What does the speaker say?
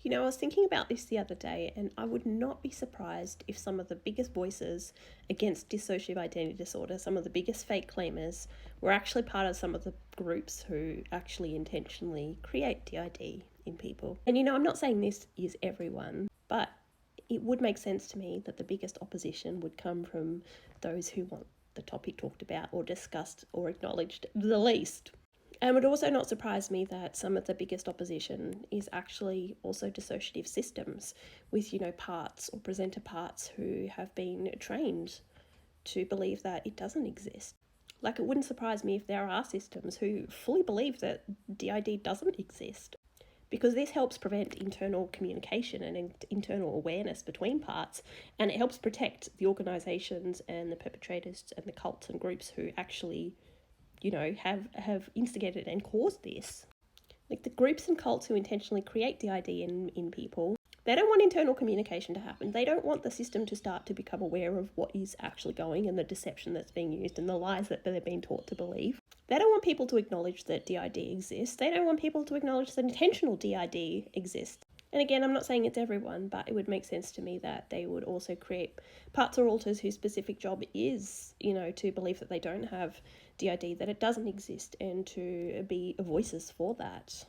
You know, I was thinking about this the other day, and I would not be surprised if some of the biggest voices against dissociative identity disorder, some of the biggest fake claimers, were actually part of some of the groups who actually intentionally create DID in people. And you know, I'm not saying this is everyone, but it would make sense to me that the biggest opposition would come from those who want the topic talked about or discussed or acknowledged the least. And it would also not surprise me that some of the biggest opposition is actually also dissociative systems with, you know, parts or presenter parts who have been trained to believe that it doesn't exist. Like, it wouldn't surprise me if there are systems who fully believe that DID doesn't exist, because this helps prevent internal communication and internal awareness between parts, and it helps protect the organisations and the perpetrators and the cults and groups who actually, you know, have instigated and caused this. Like, the groups and cults who intentionally create DID in people, they don't want internal communication to happen. They don't want the system to start to become aware of what is actually going and the deception that's being used and the lies that they're being taught to believe. They don't want people to acknowledge that DID exists. They don't want people to acknowledge that intentional DID exists. And again, I'm not saying it's everyone, but it would make sense to me that they would also create parts or alters whose specific job is, you know, to believe that they don't have DID, that it doesn't exist, and to be voices for that.